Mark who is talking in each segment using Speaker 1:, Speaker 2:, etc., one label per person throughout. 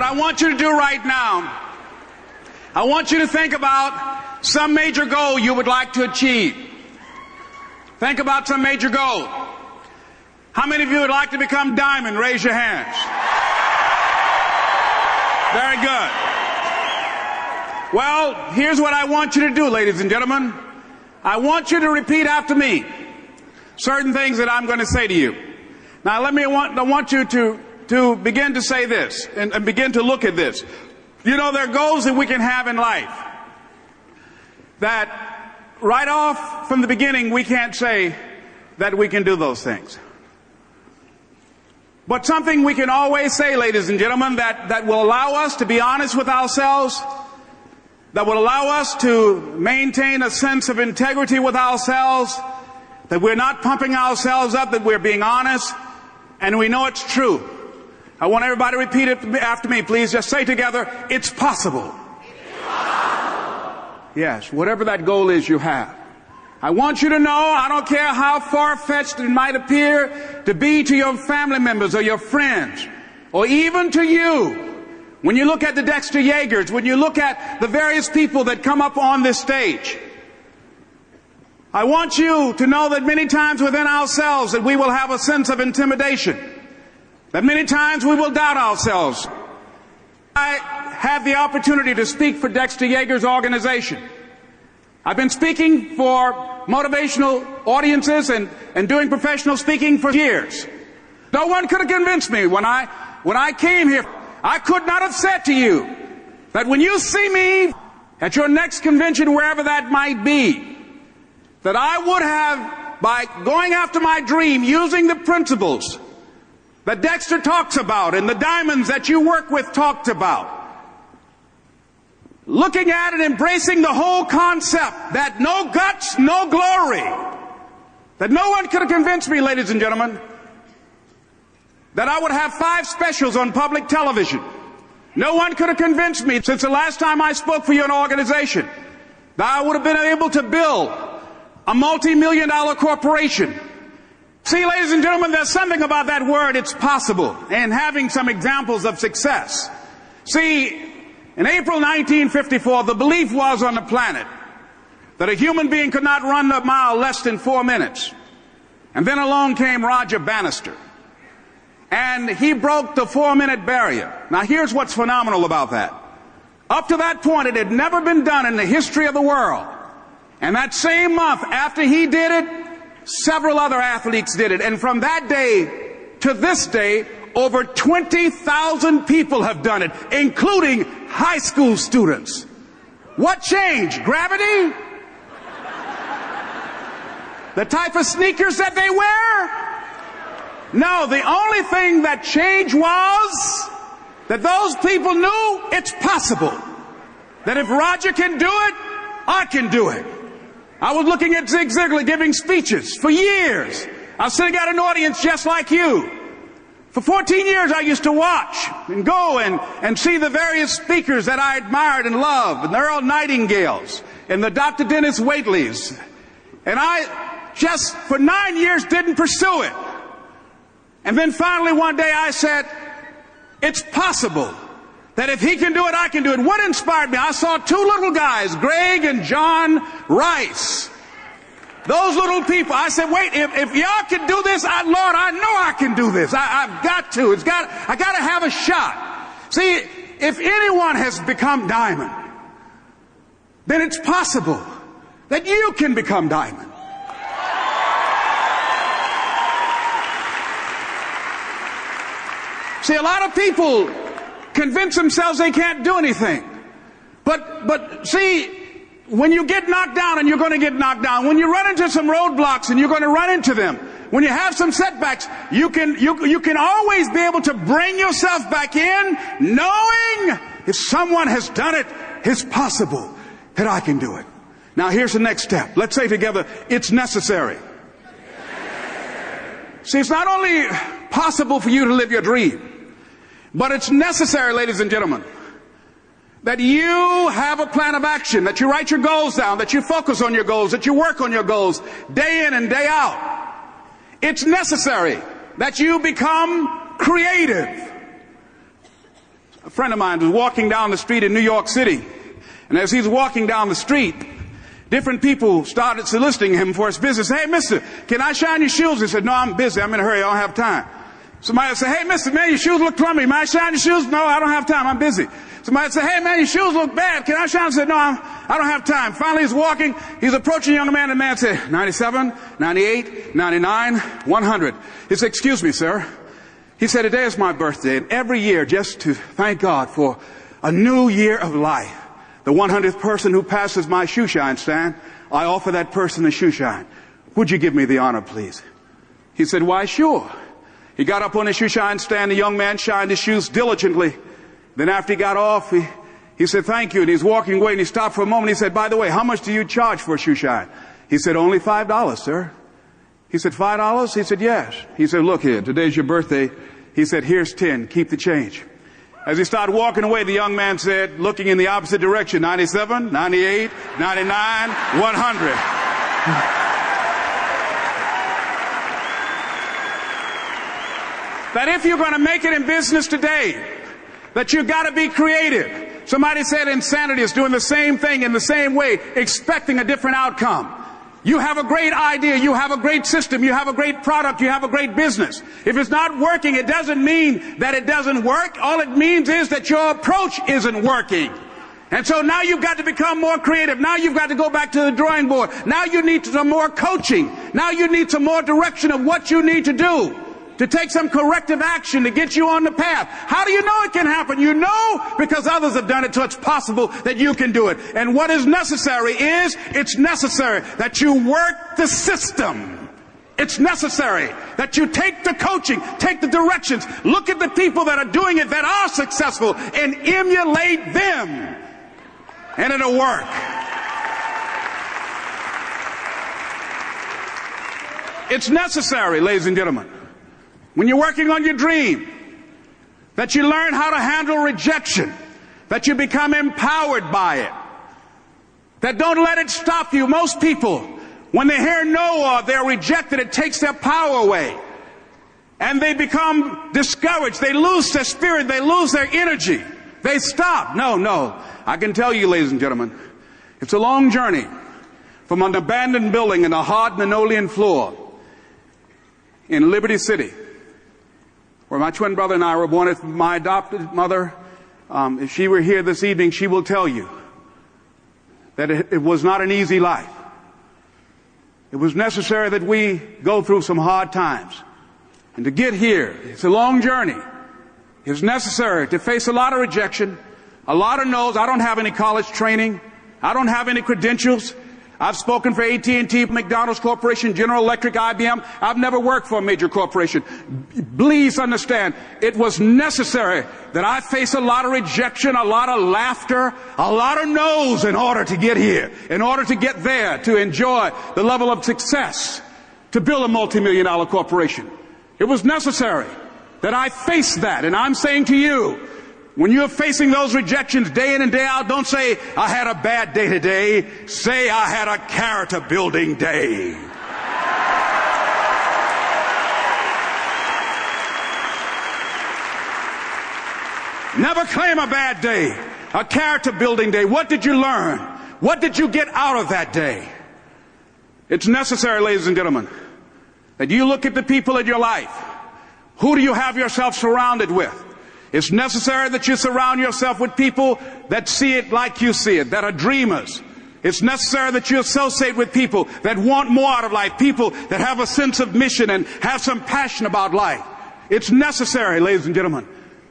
Speaker 1: What I want you to do right now, I want you to think about some major goal you would like to achieve. Think about some major goal. How many of you would like to become diamond? Raise your hands. Very good. Well, here's what I want you to do, ladies and gentlemen. I want you to repeat after me certain things that I'm going to say to you. Now, I want you to begin to say this and begin to look at this. You know, there are goals that we can have in life that right off from the beginning we can't say that we can do those things. But something we can always say, ladies and gentlemen, that will allow us to be honest with ourselves, that will allow us to maintain a sense of integrity with ourselves, that we're not pumping ourselves up, that we're being honest, and we know it's true. I want everybody to repeat it after me, please. Just say together, it's possible. It's possible. Yes, whatever that goal is you have. I want you to know, I don't care how far-fetched it might appear to be to your family members or your friends, or even to you. When you look at the Dexter Yeagers, when you look at the various people that come up on this stage, I want you to know that many times within ourselves that we will have a sense of intimidation, that many times we will doubt ourselves. I have the opportunity to speak for Dexter Yeager's organization. I've been speaking for motivational audiences and doing professional speaking for years. No one could have convinced me when I came here. I could not have said to you that when you see me at your next convention, wherever that might be, that I would have, by going after my dream, using the principles that Dexter talks about and the diamonds that you work with talked about, looking at and embracing the whole concept that no guts, no glory, that no one could have convinced me, ladies and gentlemen, that I would have 5 specials on public television. No one could have convinced me since the last time I spoke for your organization that I would have been able to build a multi-million-dollar corporation. See, ladies and gentlemen, there's something about that word, it's possible, and having some examples of success. See, in April 1954, the belief was on the planet that a human being could not run a mile less than 4 minutes. And then along came Roger Bannister, and he broke the 4-minute barrier. Now, here's what's phenomenal about that. Up to that point, it had never been done in the history of the world. And that same month, after he did it, several other athletes did it. And from that day to this day, over 20,000 people have done it, including high school students. What changed? Gravity? The type of sneakers that they wear? No, the only thing that changed was that those people knew it's possible. That if Roger can do it, I can do it. I was looking at Zig Ziglar giving speeches for years. I was sitting at an audience just like you. For 14 years I used to watch and go and see the various speakers that I admired and loved, and the Earl Nightingales and the Dr. Dennis Whateleys. And I just for 9 years didn't pursue it. And then finally one day I said, it's possible that if he can do it, I can do it. What inspired me? I saw 2 little guys, Greg and John Rice. Those little people. I said, wait, if y'all can do this, Lord, I know I can do this. I've got to. I got to have a shot. See, if anyone has become diamond, then it's possible that you can become diamond. See, a lot of people convince themselves they can't do anything. But see, when you get knocked down, and you're going to get knocked down, when you run into some roadblocks, and you're going to run into them, when you have some setbacks, you can always be able to bring yourself back in, knowing if someone has done it, it's possible that I can do it. Now here's the next step. Let's say together, it's necessary. See, it's not only possible for you to live your dream, but it's necessary, ladies and gentlemen, that you have a plan of action, that you write your goals down, that you focus on your goals, that you work on your goals day in and day out. It's necessary that you become creative. A friend of mine was walking down the street in New York City, and as he's walking down the street, different people started soliciting him for his business. Hey, mister, can I shine your shoes? He said, no, I'm busy. I'm in a hurry. I don't have time. Somebody would say, hey, mister, man, your shoes look crummy. May I shine your shoes? No, I don't have time. I'm busy. Somebody would say, hey, man, your shoes look bad. Can I shine? He said, no, I don't have time. Finally, he's walking. He's approaching a young man, and the man said, 97, 98, 99, 100. He said, excuse me, sir. He said, today is my birthday, and every year, just to thank God for a new year of life, the 100th person who passes my shoe shine stand, I offer that person a shoe shine. Would you give me the honor, please? He said, why, sure. He got up on his shoe shine stand. The young man shined his shoes diligently. Then after he got off, he said, thank you. And he's walking away, and he stopped for a moment. He said, by the way, how much do you charge for a shoe shine? He said, only $5, sir. He said, $5? He said, yes. He said, look here, today's your birthday. He said, here's 10. Keep the change. As he started walking away, the young man said, looking in the opposite direction, 97, 98, 99, 100. That if you're going to make it in business today, that you've got to be creative. Somebody said insanity is doing the same thing in the same way, expecting a different outcome. You have a great idea, you have a great system, you have a great product, you have a great business. If it's not working, it doesn't mean that it doesn't work. All it means is that your approach isn't working. And so now you've got to become more creative. Now you've got to go back to the drawing board. Now you need some more coaching. Now you need some more direction of what you need to do, to take some corrective action to get you on the path. How do you know it can happen? You know because others have done it, so it's possible that you can do it. And what is necessary is, it's necessary that you work the system. It's necessary that you take the coaching, take the directions, look at the people that are doing it, that are successful, and emulate them. And it'll work. It's necessary, ladies and gentlemen, when you're working on your dream, that you learn how to handle rejection, that you become empowered by it, that don't let it stop you. Most people, when they hear no or they're rejected, it takes their power away. And they become discouraged. They lose their spirit. They lose their energy. They stop. No. I can tell you, ladies and gentlemen, it's a long journey from an abandoned building in a hard linoleum floor in Liberty City, where my twin brother and I were born. If my adopted mother, if she were here this evening, she will tell you that it was not an easy life. It was necessary that we go through some hard times. And to get here, it's a long journey. It's necessary to face a lot of rejection, a lot of no's. I don't have any college training. I don't have any credentials. I've spoken for AT&T, McDonald's Corporation, General Electric, IBM. I've never worked for a major corporation. Please understand, it was necessary that I face a lot of rejection, a lot of laughter, a lot of no's in order to get here, in order to get there, to enjoy the level of success, to build a multi-million-dollar corporation. It was necessary that I face that. And I'm saying to you, when you're facing those rejections day in and day out, don't say, I had a bad day today. Say, I had a character building day. Never claim a bad day. A character building day. What did you learn? What did you get out of that day? It's necessary, ladies and gentlemen, that you look at the people in your life. Who do you have yourself surrounded with? It's necessary that you surround yourself with people that see it like you see it, that are dreamers. It's necessary that you associate with people that want more out of life, people that have a sense of mission and have some passion about life. It's necessary, ladies and gentlemen,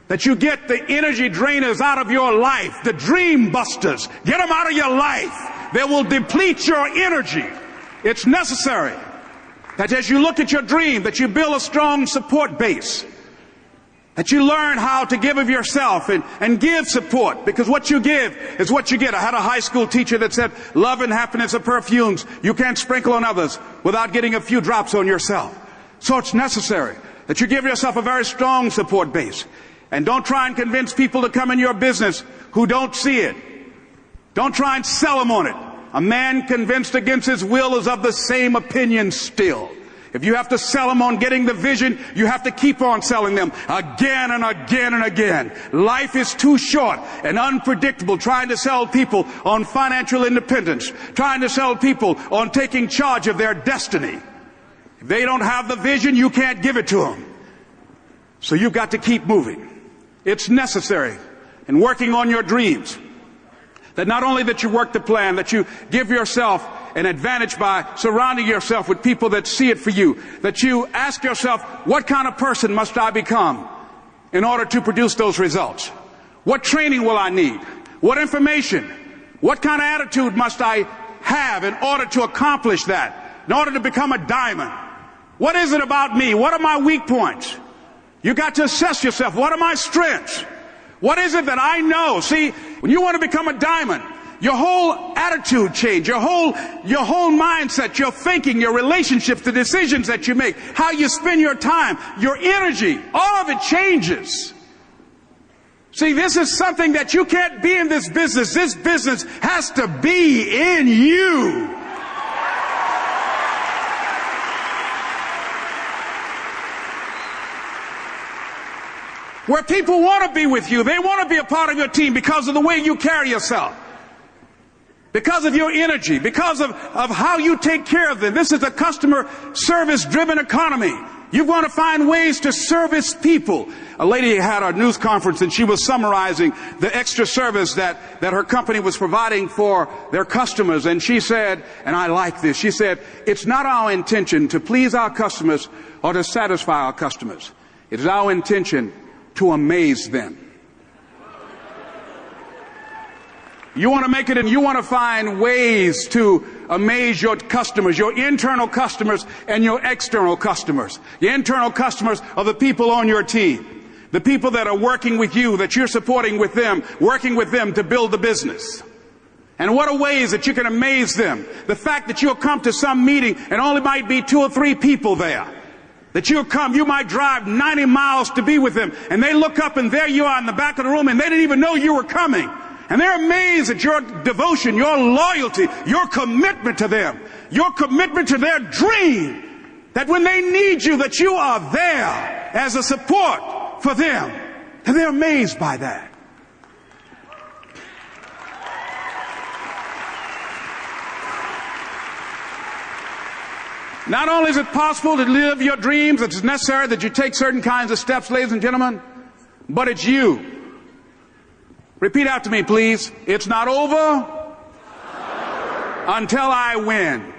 Speaker 1: that you get the energy drainers out of your life, the dream busters. Get them out of your life. They will deplete your energy. It's necessary that as you look at your dream, that you build a strong support base. That you learn how to give of yourself and give support, because what you give is what you get. I had a high school teacher that said, love and happiness are perfumes you can't sprinkle on others without getting a few drops on yourself. So it's necessary that you give yourself a very strong support base. And don't try and convince people to come in your business who don't see it. Don't try and sell them on it. A man convinced against his will is of the same opinion still. If you have to sell them on getting the vision, you have to keep on selling them again and again and again. Life is too short and unpredictable trying to sell people on financial independence, trying to sell people on taking charge of their destiny. If they don't have the vision, you can't give it to them. So you've got to keep moving. It's necessary in working on your dreams that not only that you work the plan, that you give yourself an advantage by surrounding yourself with people that see it for you, that you ask yourself, what kind of person must I become in order to produce those results? What training will I need? What information? What kind of attitude must I have in order to accomplish that, in order to become a diamond? What is it about me? What are my weak points? You got to assess yourself. What are my strengths? What is it that I know? See, when you want to become a diamond, your whole attitude change, your whole mindset, your thinking, your relationships, the decisions that you make, how you spend your time, your energy, all of it changes. See, this is something that you can't be in this business. This business has to be in you. Where people want to be with you. They want to be a part of your team because of the way you carry yourself. Because of your energy. Because of how you take care of them. This is a customer service driven economy. You want to find ways to service people. A lady had a news conference and she was summarizing the extra service that her company was providing for their customers. And she said, and I like this, she said, it's not our intention to please our customers or to satisfy our customers. It is our intention to amaze them. You want to make it, and you want to find ways to amaze your customers, your internal customers and your external customers. The internal customers are the people on your team, the people that are working with you, that you're supporting with them, working with them to build the business. And what are ways that you can amaze them? The fact that you'll come to some meeting and only might be 2 or 3 people there. That you'll come, you might drive 90 miles to be with them, and they look up and there you are in the back of the room and they didn't even know you were coming. And they're amazed at your devotion, your loyalty, your commitment to them, your commitment to their dream. That when they need you, that you are there as a support for them. And they're amazed by that. Not only is it possible to live your dreams, it's necessary that you take certain kinds of steps, ladies and gentlemen, but it's you. Repeat after me, please. It's not over until I win.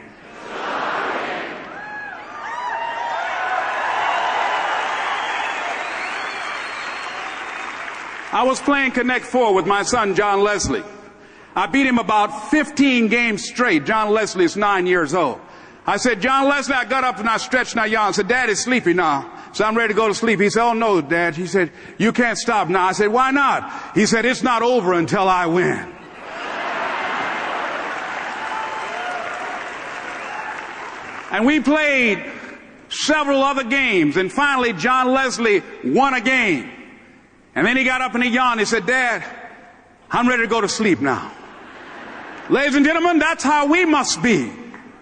Speaker 1: I was playing Connect 4 with my son, John Leslie. I beat him about 15 games straight. John Leslie is 9 years old. I said, John Leslie, I got up and I stretched and I yawned. I said, Dad is sleepy now. So I'm ready to go to sleep. He said, oh no, Dad. He said, you can't stop now. I said, why not? He said, it's not over until I win. And we played several other games. And finally, John Leslie won a game. And then he got up and he yawned. He said, Dad, I'm ready to go to sleep now. Ladies and gentlemen, that's how we must be.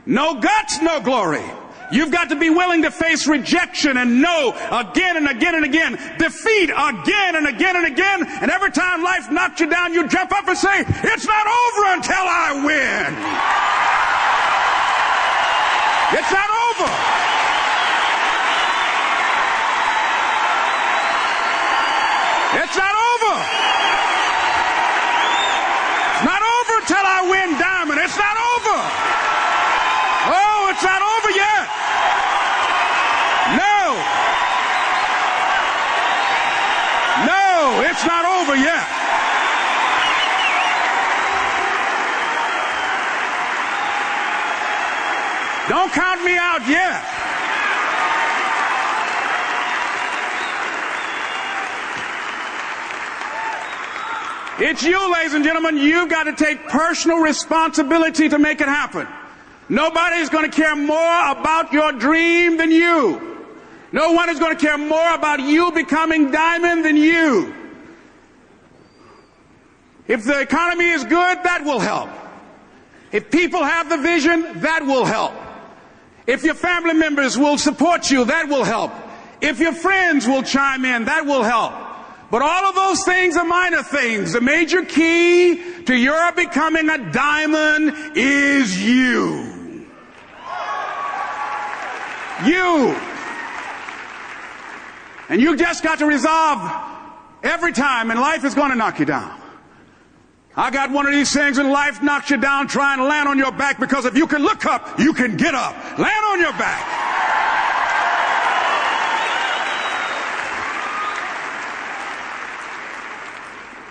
Speaker 1: No guts, no glory. You've got to be willing to face rejection and no again and again and again. Defeat again and again and again. And every time life knocks you down, you jump up and say, it's not over until I win. It's not over. It's not over. It's not over until I win diamond. It's not over. Oh, it's not over yet. No, it's not over yet. Don't count me out yet. It's you, ladies and gentlemen. You've got to take personal responsibility to make it happen. Nobody's going to care more about your dream than you. No one is going to care more about you becoming diamond than you. If the economy is good, that will help. If people have the vision, that will help. If your family members will support you, that will help. If your friends will chime in, that will help. But all of those things are minor things. The major key to your becoming a diamond is you. You. And you just got to resolve every time, and life is going to knock you down. I got one of these things, and life knocks you down trying to land on your back, because if you can look up, you can get up. Land on your back.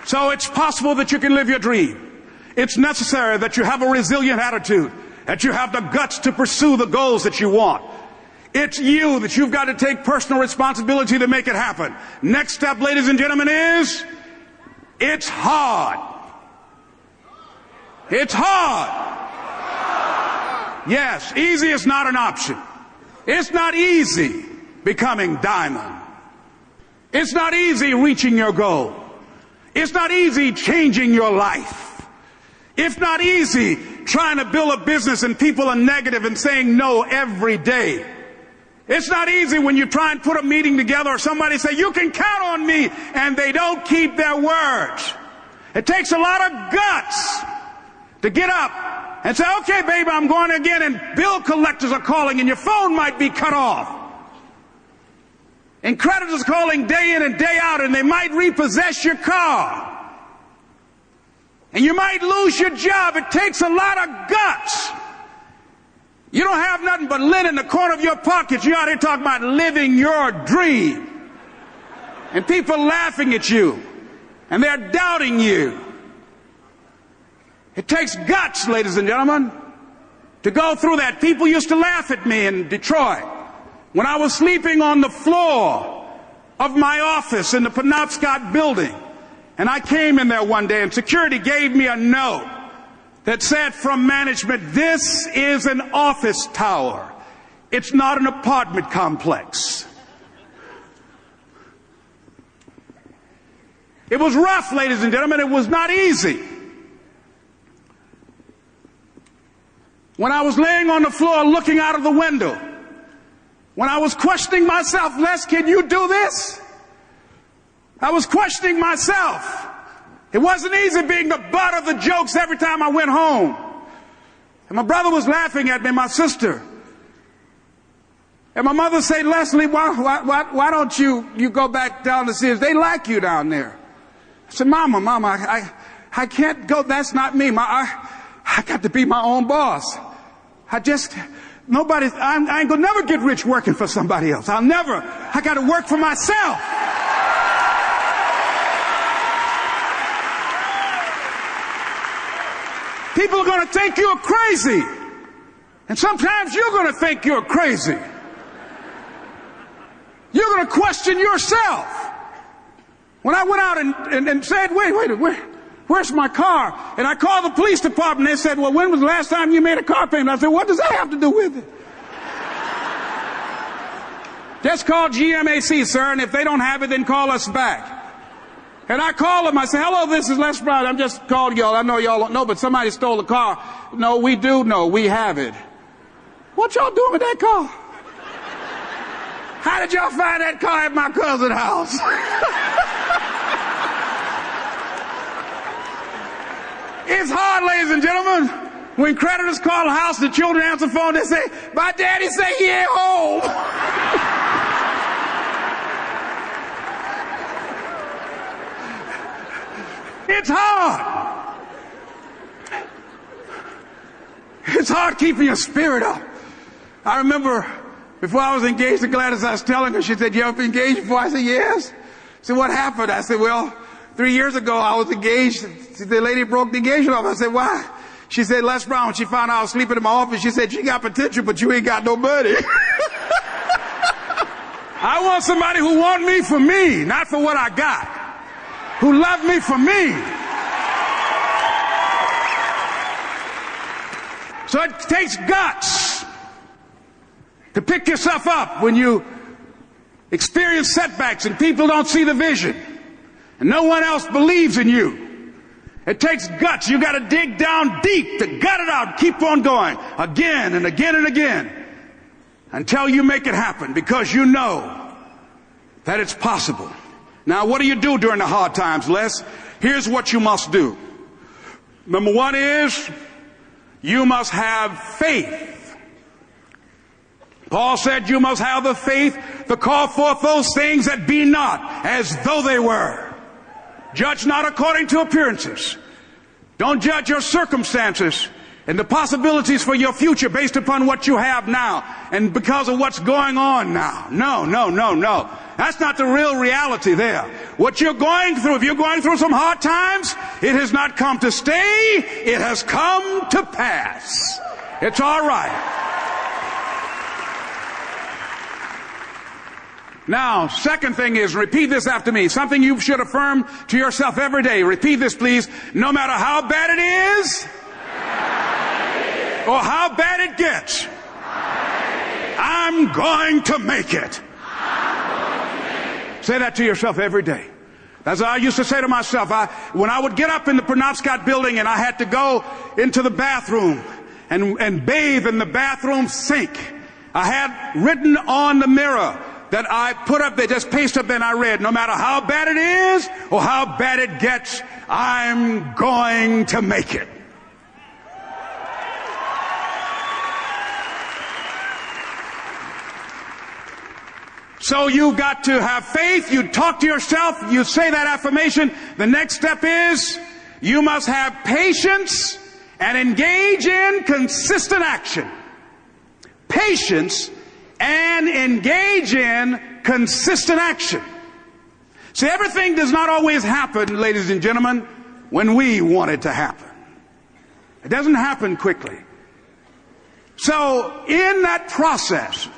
Speaker 1: So it's possible that you can live your dream. It's necessary that you have a resilient attitude, that you have the guts to pursue the goals that you want. It's you that you've got to take personal responsibility to make it happen. Next step, ladies and gentlemen, is it's hard. It's hard. Yes, easy is not an option. It's not easy becoming diamond. It's not easy reaching your goal. It's not easy changing your life. It's not easy trying to build a business and people are negative and saying no every day. It's not easy when you try and put a meeting together or somebody say, you can count on me, and they don't keep their words. It takes a lot of guts to get up and say, okay, baby, I'm going again, and bill collectors are calling and your phone might be cut off. And creditors calling day in and day out, and they might repossess your car. And you might lose your job. It takes a lot of guts. You don't have nothing but lint in the corner of your pockets. You're out here talking about living your dream. And people laughing at you. And they're doubting you. It takes guts, ladies and gentlemen, to go through that. People used to laugh at me in Detroit when I was sleeping on the floor of my office in the Penobscot building. And I came in there one day, and security gave me a note that said from management, this is an office tower. It's not an apartment complex. It was rough, ladies and gentlemen. It was not easy. When I was laying on the floor looking out of the window, when I was questioning myself, Les, can you do this? I was questioning myself. It wasn't easy being the butt of the jokes every time I went home. And my brother was laughing at me, my sister. And my mother said, Leslie, why don't you go back down to Sears? They like you down there. I said, Mama, I can't go. That's not me. I got to be my own boss. I ain't gonna never get rich working for somebody else. I got to work for myself. People are going to think you're crazy. And sometimes you're going to think you're crazy. You're going to question yourself. When I went out and said, where's my car? And I called the police department. They said, well, when was the last time you made a car payment? I said, what does that have to do with it? Just call GMAC, sir, and if they don't have it, then call us back. And I called them. I said, hello, this is Les Brown. I'm just calling y'all. I know y'all don't know, but somebody stole the car. No, we do know. We have it. What y'all doing with that car? How did y'all find that car at my cousin's house? It's hard, ladies and gentlemen. When creditors call the house, the children answer the phone, they say, my daddy say he ain't home. It's hard. It's hard keeping your spirit up. I remember before I was engaged to Gladys, I was telling her, she said, you ever been engaged before? I said, yes. She said, what happened? I said, well, 3 years ago I was engaged. The lady broke the engagement off. I said, why? She said, Les Brown, when she found out I was sleeping in my office, she said, you got potential, but you ain't got no money. I want somebody who want me for me, not for what I got. Who love me for me. So it takes guts to pick yourself up when you experience setbacks and people don't see the vision and no one else believes in you. It takes guts. You got to dig down deep to gut it out, keep on going again and again and again. until you make it happen, because you know that it's possible. Now, what do you do during the hard times, Les? Here's what you must do. Number one is you must have faith. Paul said you must have the faith to call forth those things that be not as though they were. Judge not according to appearances. Don't judge your circumstances and the possibilities for your future based upon what you have now and because of what's going on now. No. That's not the real reality there. What you're going through, if you're going through some hard times, it has not come to stay. It has come to pass. It's all right. Now, second thing is, repeat this after me. Something you should affirm to yourself every day. Repeat this, please. No matter how bad it is, or how bad it gets, I'm going to make it. Say that to yourself every day. That's what I used to say to myself. When I would get up in the Penobscot building and I had to go into the bathroom and bathe in the bathroom sink, I had written on the mirror that I put up there, just paste up, and I read, no matter how bad it is or how bad it gets, I'm going to make it. So you've got to have faith. You talk to yourself. You say that affirmation. The next step is you must have patience and engage in consistent action. Patience and engage in consistent action. See, everything does not always happen, ladies and gentlemen, when we want it to happen. It doesn't happen quickly. So in that process,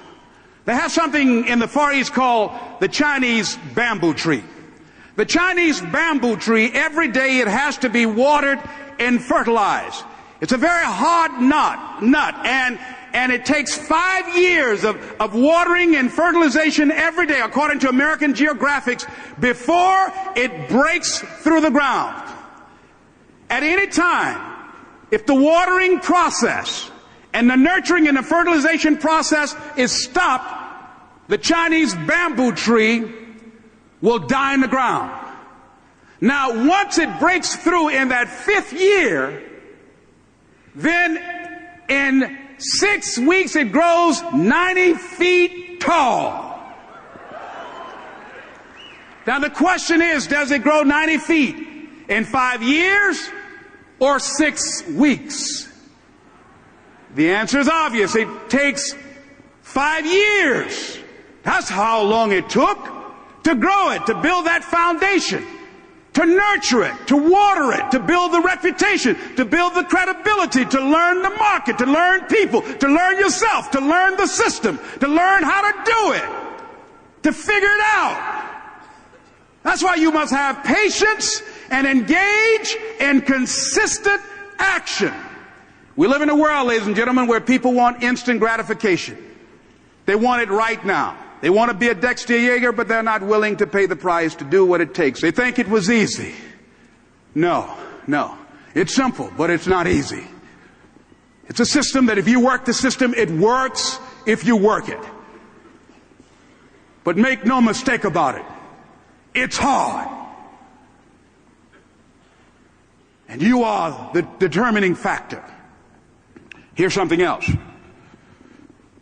Speaker 1: they have something in the Far East called the Chinese bamboo tree. The Chinese bamboo tree, every day it has to be watered and fertilized. It's a very hard nut, and it takes 5 years of watering and fertilization every day, according to American Geographics, before it breaks through the ground. At any time, if the watering process and the nurturing and the fertilization process is stopped, the Chinese bamboo tree will die in the ground. Now, once it breaks through in that 5th year, then in 6 weeks it grows 90 feet tall. Now the question is, does it grow 90 feet in 5 years or 6 weeks? The answer is obvious. It takes 5 years. That's how long it took to grow it, to build that foundation, to nurture it, to water it, to build the reputation, to build the credibility, to learn the market, to learn people, to learn yourself, to learn the system, to learn how to do it, to figure it out. That's why you must have patience and engage in consistent action. We live in a world, ladies and gentlemen, where people want instant gratification. They want it right now. They want to be a Dexter Yeager, but they're not willing to pay the price to do what it takes. They think it was easy. No. It's simple, but it's not easy. It's a system that if you work the system, it works if you work it. But make no mistake about it. It's hard. And you are the determining factor. Here's something else.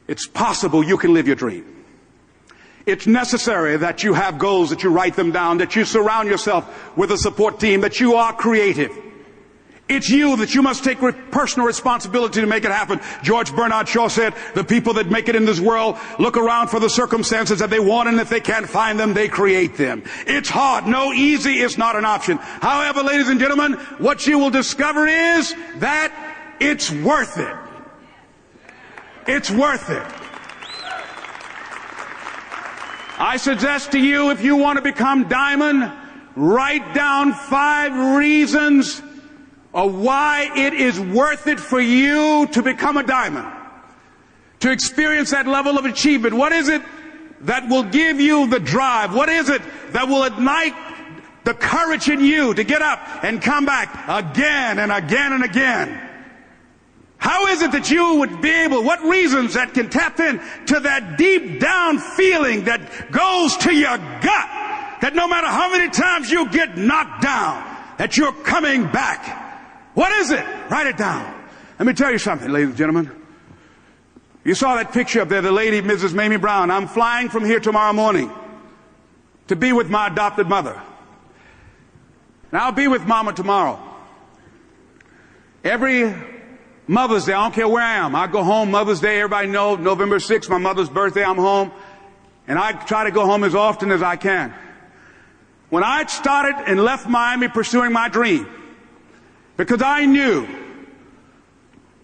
Speaker 1: It's possible you can live your dream. It's necessary that you have goals, that you write them down, that you surround yourself with a support team, that you are creative. It's you that you must take personal responsibility to make it happen. George Bernard Shaw said, the people that make it in this world look around for the circumstances that they want, and if they can't find them, they create them. It's hard. No, easy is not an option. However, ladies and gentlemen, what you will discover is that it's worth it. It's worth it. I suggest to you, if you want to become diamond, write down 5 reasons of why it is worth it for you to become a diamond, to experience that level of achievement. What is it that will give you the drive? What is it that will ignite the courage in you to get up and come back again and again and again? How is it that you would be able, what reasons that can tap in to that deep down feeling that goes to your gut, that no matter how many times you get knocked down, that you're coming back? What is it? Write it down. Let me tell you something, ladies and gentlemen. You saw that picture up there, the lady, Mrs. Mamie Brown. I'm flying from here tomorrow morning to be with my adopted mother. And I'll be with Mama tomorrow. Every Mother's Day, I don't care where I am. I go home Mother's Day. Everybody knows November 6th, my mother's birthday, I'm home. And I try to go home as often as I can. When I started and left Miami pursuing my dream, because I knew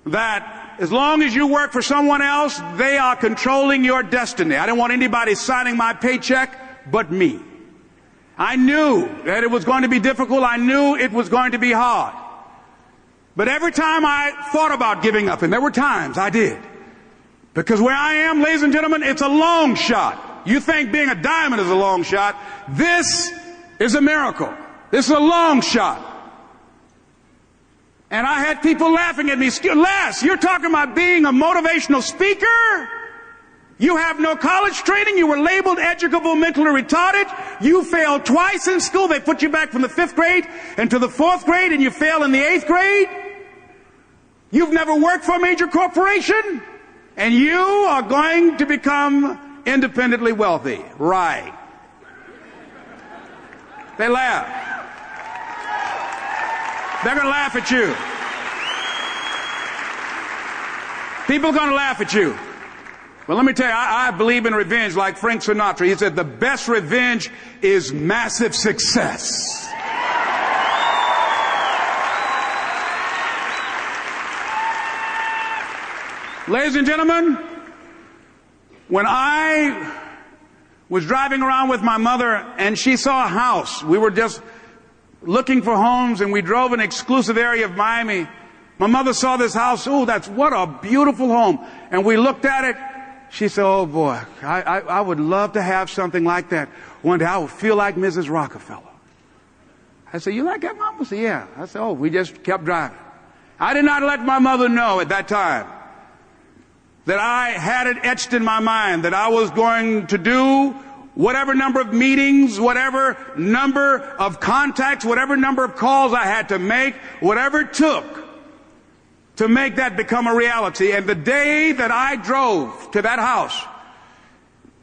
Speaker 1: that as long as you work for someone else, they are controlling your destiny. I didn't want anybody signing my paycheck but me. I knew that it was going to be difficult. I knew it was going to be hard. But every time I thought about giving up, and there were times I did, because where I am, ladies and gentlemen, it's a long shot. You think being a diamond is a long shot. This is a miracle. This is a long shot. And I had people laughing at me. Les, you're talking about being a motivational speaker? You have no college training. You were labeled educable mentally retarded. You failed twice in school. They put you back from the 5th grade into the 4th grade, and you fail in the 8th grade. You've never worked for a major corporation, and you are going to become independently wealthy. Right. They laugh. They're going to laugh at you. People are going to laugh at you. Well, let me tell you, I believe in revenge like Frank Sinatra. He said the best revenge is massive success. Ladies and gentlemen, when I was driving around with my mother and she saw a house, we were just looking for homes and we drove an exclusive area of Miami. My mother saw this house. Oh, what a beautiful home. And we looked at it. She said, oh boy, I would love to have something like that. One day I would feel like Mrs. Rockefeller. I said, you like that, Mom? I said, yeah. I said, oh, we just kept driving. I did not let my mother know at that time that I had it etched in my mind that I was going to do whatever number of meetings, whatever number of contacts, whatever number of calls I had to make, whatever it took to make that become a reality. And the day that I drove to that house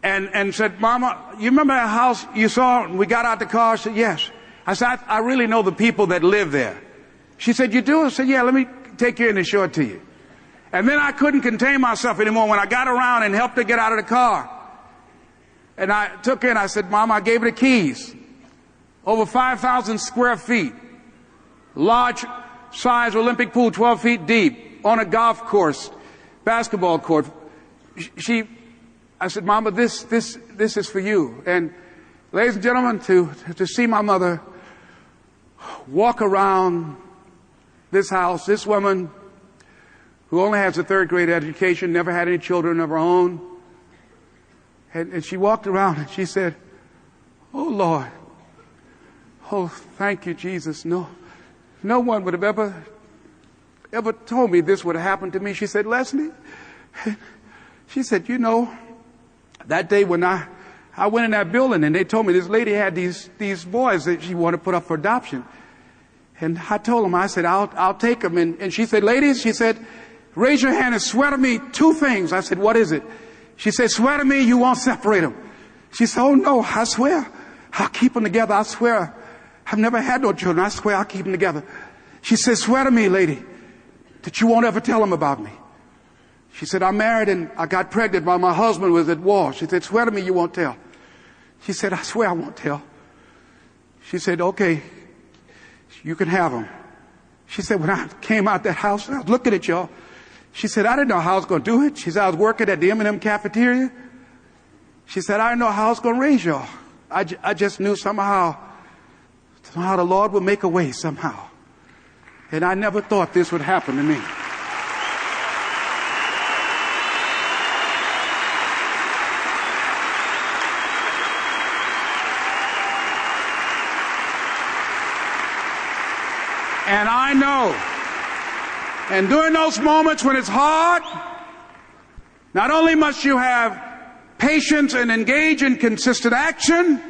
Speaker 1: and said, Mama, you remember that house you saw? We got out the car. I said, yes. I said, I really know the people that live there. She said, you do? I said, yeah, let me take you in and show it to you. And then I couldn't contain myself anymore when I got around and helped her get out of the car. And I took in, I said, Mom, I gave her the keys. Over 5,000 square feet. Large size Olympic pool, 12 feet deep. On a golf course, basketball court. I said, Mama, this is for you. And ladies and gentlemen, to see my mother walk around this house, this woman who only has a 3rd grade education, never had any children of her own. And she walked around and she said, oh Lord, oh thank you Jesus. No one would have ever told me this would have happened to me. She said, Leslie, she said, you know, that day when I went in that building and they told me this lady had these boys that she wanted to put up for adoption. And I told them, I said, I'll take them. And she said, ladies, she said, raise your hand and swear to me 2 things. I said, what is it? She said, swear to me you won't separate them. She said, oh no, I swear. I'll keep them together. I swear. I've never had no children. I swear I'll keep them together. She said, swear to me, lady, that you won't ever tell them about me. She said, I'm married and I got pregnant while my husband was at war. She said, swear to me you won't tell. She said, I swear I won't tell. She said, okay, you can have them. She said, when I came out that house, I was looking at y'all. She said, I didn't know how I was going to do it. She said, I was working at the M&M cafeteria. She said, I didn't know how I was going to raise y'all. I just knew somehow the Lord would make a way somehow. And I never thought this would happen to me. And I And during those moments when it's hard, not only must you have patience and engage in consistent action,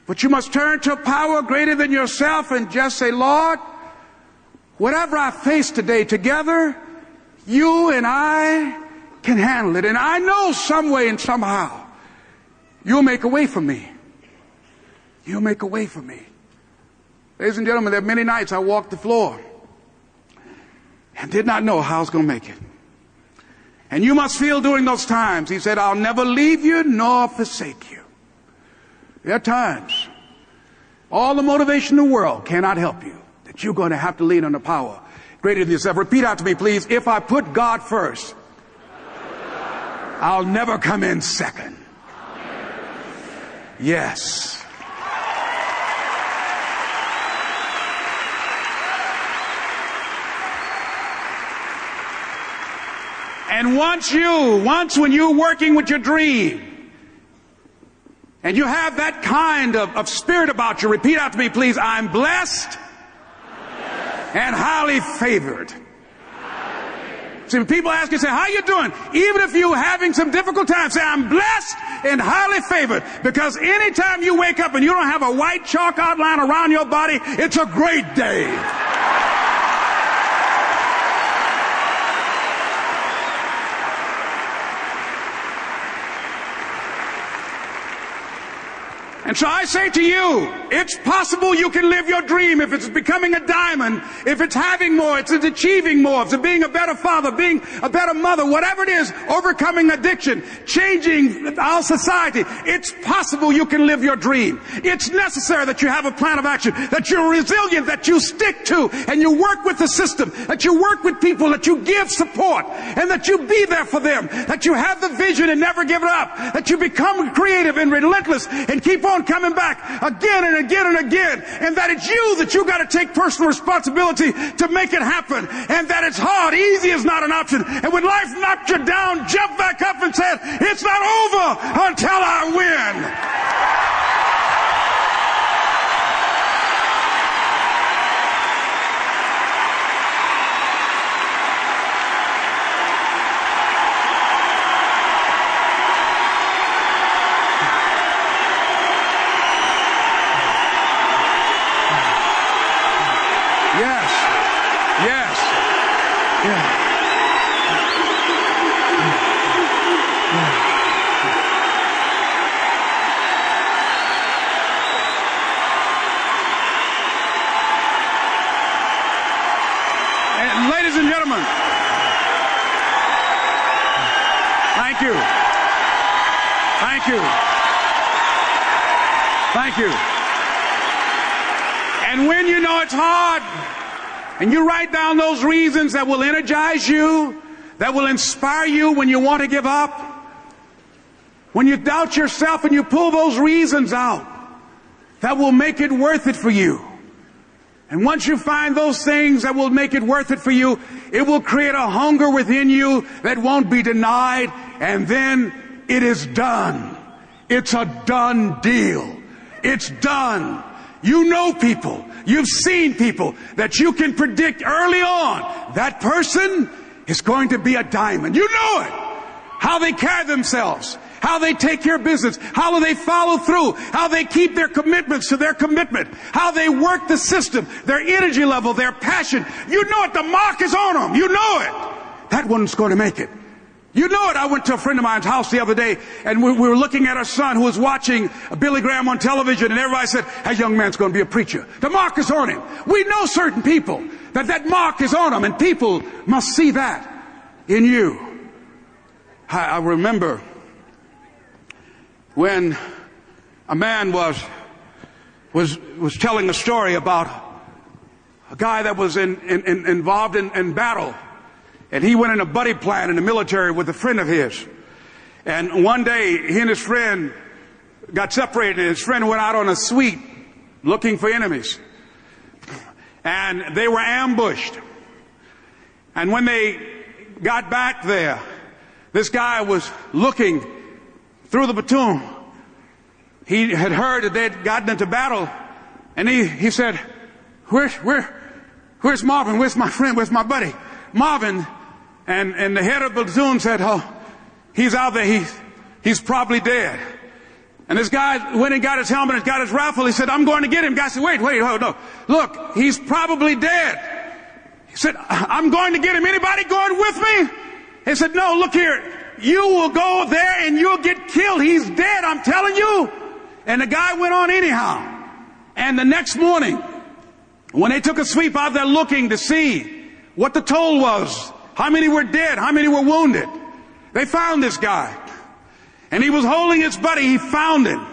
Speaker 1: but you must turn to a power greater than yourself and just say, Lord, whatever I face today, together, you and I can handle it. And I know some way and somehow you'll make a way for me. You'll make a way for me. Ladies and gentlemen, there are many nights I walked the floor and did not know how I was going to make it. And you must feel during those times, he said, I'll never leave you nor forsake you. There are times, all the motivation in the world cannot help you, that you're going to have to lean on the power greater than yourself. Repeat out to me, please. If I put God first, I'll never come in second. Yes. And once when you're working with your dream, and you have that kind of spirit about you, repeat out to me, please. I'm blessed and highly favored. See, when people ask you, say, how you doing? Even if you're having some difficult times, say, I'm blessed and highly favored. Because anytime you wake up and you don't have a white chalk outline around your body, it's a great day. And so I say to you, it's possible you can live your dream if it's becoming a diamond, if it's having more, if it's achieving more, if it's being a better father, being a better mother, whatever it is, overcoming addiction, changing our society. It's possible you can live your dream. It's necessary that you have a plan of action, that you're resilient, that you stick to, and you work with the system, that you work with people, that you give support, and that you be there for them, that you have the vision and never give it up, that you become creative and relentless and keep on coming back again and again and again, and that it's you got to take personal responsibility to make it happen, and that it's hard. Easy is not an option. And when life knocked you down, jump back up and said, it's not over until I win. Ladies and gentlemen, thank you. Thank you. Thank you. And when you know it's hard, and you write down those reasons that will energize you, that will inspire you when you want to give up, when you doubt yourself and you pull those reasons out, that will make it worth it for you. And once you find those things that will make it worth it for you, it will create a hunger within you that won't be denied. And then it is done. It's a done deal. It's done. You know people, you've seen people that you can predict early on. That person is going to be a diamond. You know it. How they carry themselves, how they take care of business, how they follow through, how they keep their commitments to their commitment, how they work the system, their energy level, their passion. You know it. The mark is on them. You know it. That one's going to make it. You know it. I went to a friend of mine's house the other day, and we were looking at our son who was watching Billy Graham on television, and everybody said, that young man's going to be a preacher. The mark is on him. We know certain people that mark is on them, and people must see that in you. I remember when a man was telling a story about a guy that was involved in battle. And he went in a buddy plan in the military with a friend of his. And one day, he and his friend got separated, and his friend went out on a sweep looking for enemies. And they were ambushed. And when they got back there, this guy was looking through the platoon. He had heard that they had gotten into battle. And he said, where's Where's Marvin? Where's my friend? Where's my buddy? Marvin. And the head of the platoon said, oh, he's out there. He's probably dead. And this guy went and got his helmet and got his rifle. He said, I'm going to get him. Guy said, wait, no. Look, he's probably dead. He said, I'm going to get him. Anybody going with me? He said, no, look here. You will go there and you'll get killed. He's dead, I'm telling you. And the guy went on anyhow. And the next morning, when they took a sweep out there looking to see what the toll was, how many were dead, how many were wounded, they found this guy. And he was holding his buddy. He found him.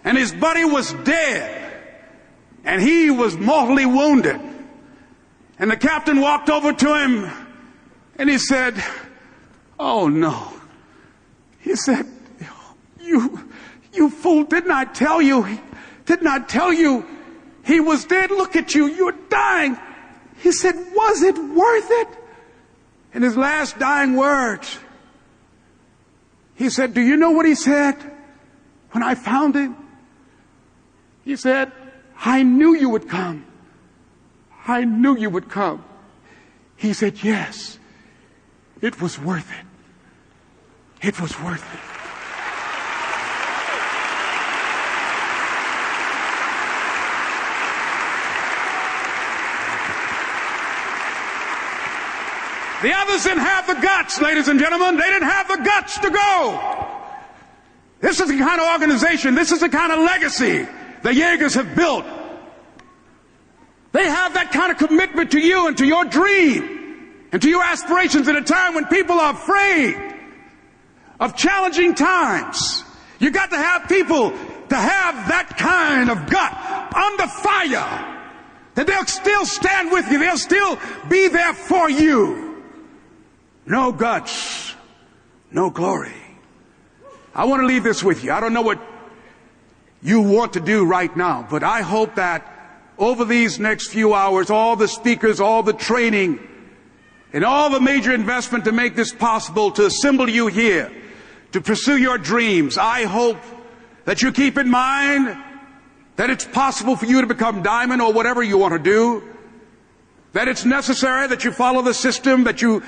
Speaker 1: And his buddy was dead. And he was mortally wounded. And the captain walked over to him and he said, oh no. He said, you fool, didn't I tell you? Didn't I tell you he was dead? Look at you, you're dying. He said, was it worth it? In his last dying words, he said, do you know what he said when I found him? He said, I knew you would come. I knew you would come. He said, yes, it was worth it. It was worth it. The others didn't have the guts, ladies and gentlemen. They didn't have the guts to go. This is the kind of organization, this is the kind of legacy the Jaegers have built. They have that kind of commitment to you and to your dream and to your aspirations at a time when people are afraid of challenging times. You got to have people to have that kind of gut under fire, that they'll still stand with you. They'll still be there for you. No guts, no glory. I want to leave this with you. I don't know what you want to do right now, but I hope that over these next few hours, all the speakers, all the training, and all the major investment to make this possible, to assemble you here, to pursue your dreams, I hope that you keep in mind that it's possible for you to become diamond or whatever you want to do, that it's necessary that you follow the system, that you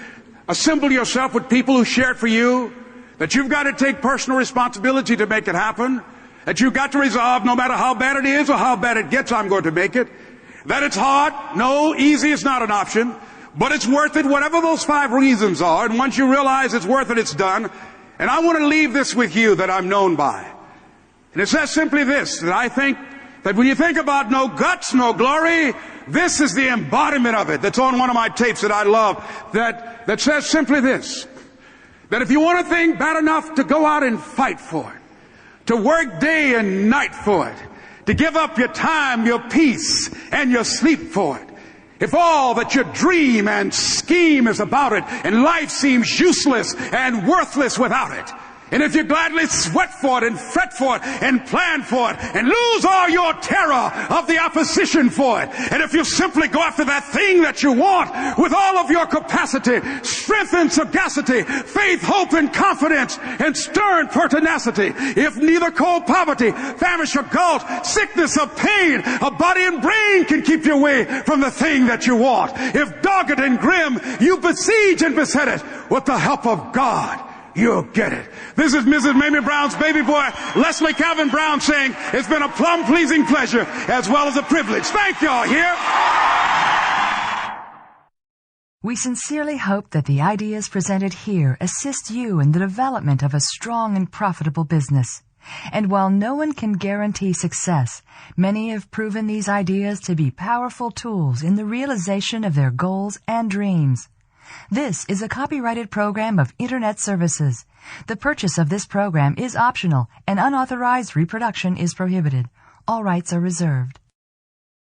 Speaker 1: assemble yourself with people who share it for you, that you've got to take personal responsibility to make it happen, that you've got to resolve no matter how bad it is or how bad it gets, I'm going to make it, that it's hard, no, easy is not an option, but it's worth it, whatever those 5 reasons are, and once you realize it's worth it, it's done. And I want to leave this with you that I'm known by. And it says simply this, that I think that when you think about no guts, no glory, this is the embodiment of it that's on one of my tapes that I love, that says simply this, that if you want a thing bad enough to go out and fight for it, to work day and night for it, to give up your time, your peace, and your sleep for it, if all that you dream and scheme is about it, and life seems useless and worthless without it, and if you gladly sweat for it and fret for it and plan for it and lose all your terror of the opposition for it, and if you simply go after that thing that you want with all of your capacity, strength and sagacity, faith, hope and confidence, and stern pertinacity, if neither cold poverty, famish or gulch, sickness or pain of body and brain can keep you away from the thing that you want, if dogged and grim you besiege and beset it, with the help of God, you'll get it. This is Mrs. Mamie Brown's baby boy, Leslie Calvin Brown, saying it's been a plumb pleasing pleasure as well as a privilege. Thank y'all here.
Speaker 2: We sincerely hope that the ideas presented here assist you in the development of a strong and profitable business. And while no one can guarantee success, many have proven these ideas to be powerful tools in the realization of their goals and dreams. This is a copyrighted program of Internet Services. The purchase of this program is optional and unauthorized reproduction is prohibited. All rights are reserved.